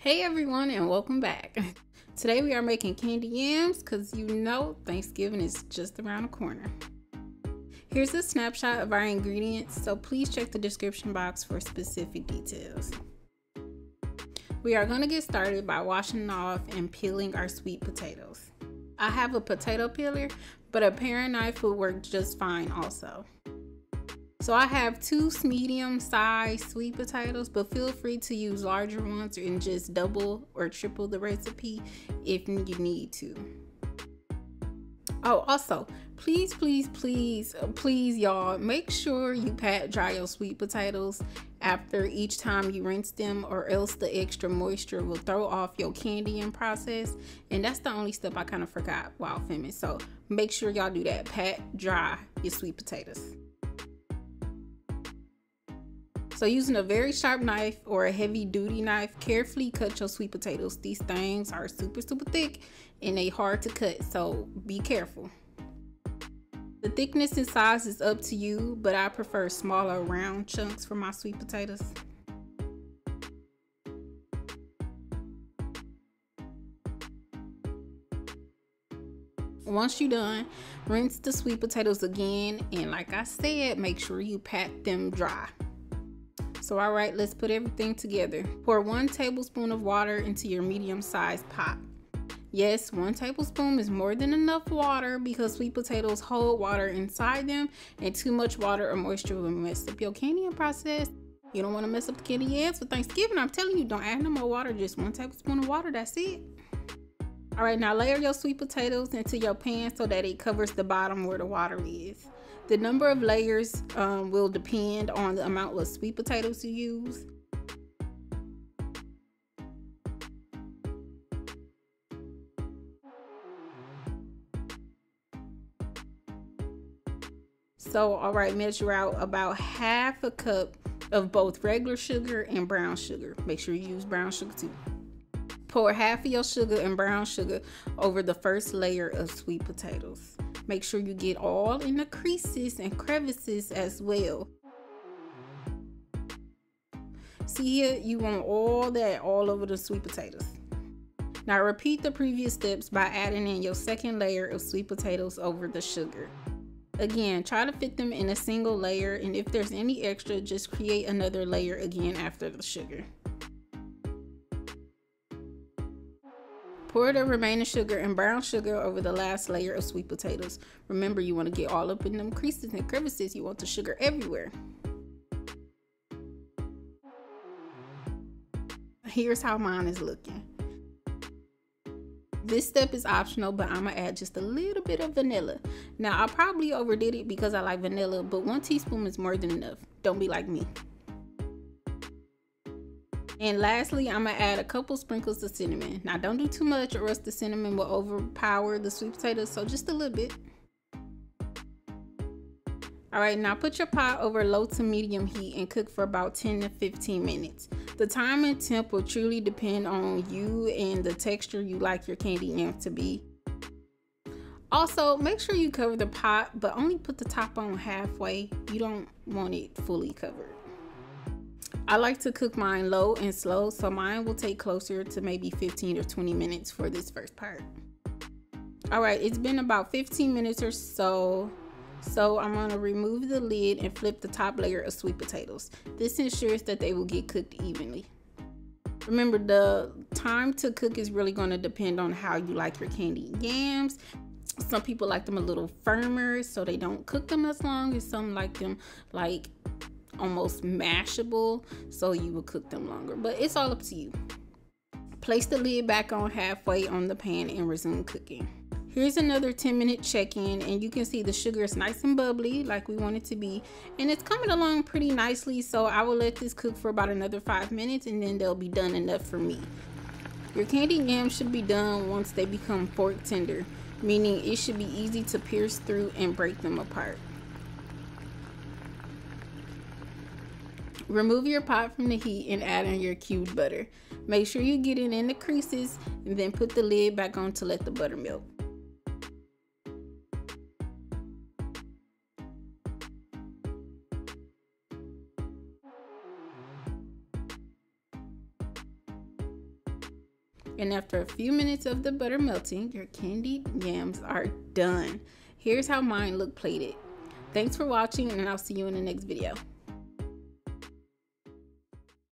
Hey everyone, and welcome back. Today we are making candied yams because you know Thanksgiving is just around the corner. Here's a snapshot of our ingredients, so please check the description box for specific details. We are going to get started by washing off and peeling our sweet potatoes. I have a potato peeler, but a paring knife will work just fine also. So I have two medium-sized sweet potatoes, but feel free to use larger ones and just double or triple the recipe if you need to. Oh, also, please y'all, make sure you pat dry your sweet potatoes after each time you rinse them, or else the extra moisture will throw off your candying process. And that's the only step I kind of forgot while filming. So make sure y'all do that. Pat dry your sweet potatoes. So using a very sharp knife or a heavy duty knife, carefully cut your sweet potatoes. These things are super thick and they hard to cut, so be careful. The thickness and size is up to you, but I prefer smaller round chunks for my sweet potatoes. Once you're done, rinse the sweet potatoes again, and like I said, make sure you pat them dry. So alright, let's put everything together. Pour 1 tablespoon of water into your medium-sized pot. Yes, 1 tablespoon is more than enough water because sweet potatoes hold water inside them, and too much water or moisture will mess up your candying process. You don't want to mess up the candy yams for Thanksgiving. I'm telling you, don't add no more water, just 1 tablespoon of water, that's it. Alright, now layer your sweet potatoes into your pan so that it covers the bottom where the water is. The number of layers will depend on the amount of sweet potatoes you use. So, alright, measure out about ½ a cup of both regular sugar and brown sugar. Make sure you use brown sugar too. Pour half of your sugar and brown sugar over the first layer of sweet potatoes. Make sure you get all in the creases and crevices as well. See here, you want all that all over the sweet potatoes. Now repeat the previous steps by adding in your second layer of sweet potatoes over the sugar. Again, try to fit them in a single layer, and if there's any extra, just create another layer again after the sugar. Pour the remaining sugar and brown sugar over the last layer of sweet potatoes. Remember, you want to get all up in them creases and crevices. You want the sugar everywhere. Here's how mine is looking. This step is optional, but I'm going to add just a little bit of vanilla. Now, I probably overdid it because I like vanilla, but 1 teaspoon is more than enough. Don't be like me. And lastly, I'm going to add a couple sprinkles of cinnamon. Now, don't do too much or else the cinnamon will overpower the sweet potatoes, so just a little bit. Alright, now put your pot over low to medium heat and cook for about 10 to 15 minutes. The time and temp will truly depend on you and the texture you like your candied yams to be. Also, make sure you cover the pot, but only put the top on halfway. You don't want it fully covered. I like to cook mine low and slow, so mine will take closer to maybe 15 or 20 minutes for this first part. Alright, it's been about 15 minutes or so. So I'm going to remove the lid and flip the top layer of sweet potatoes. This ensures that they will get cooked evenly. Remember, the time to cook is really going to depend on how you like your candied yams. Some people like them a little firmer, so they don't cook them as long, and some like them like almost mashable, so you will cook them longer, but it's all up to you. Place the lid back on halfway on the pan and resume cooking. Here's another 10-minute check-in, and you can see the sugar is nice and bubbly like we want it to be, and it's coming along pretty nicely, so I will let this cook for about another 5 minutes and then they'll be done enough for me. Your candied yams should be done once they become fork tender, meaning it should be easy to pierce through and break them apart. Remove your pot from the heat and add in your cubed butter. Make sure you get it in the creases and then put the lid back on to let the butter melt. And after a few minutes of the butter melting, your candied yams are done. Here's how mine look plated. Thanks for watching, and I'll see you in the next video.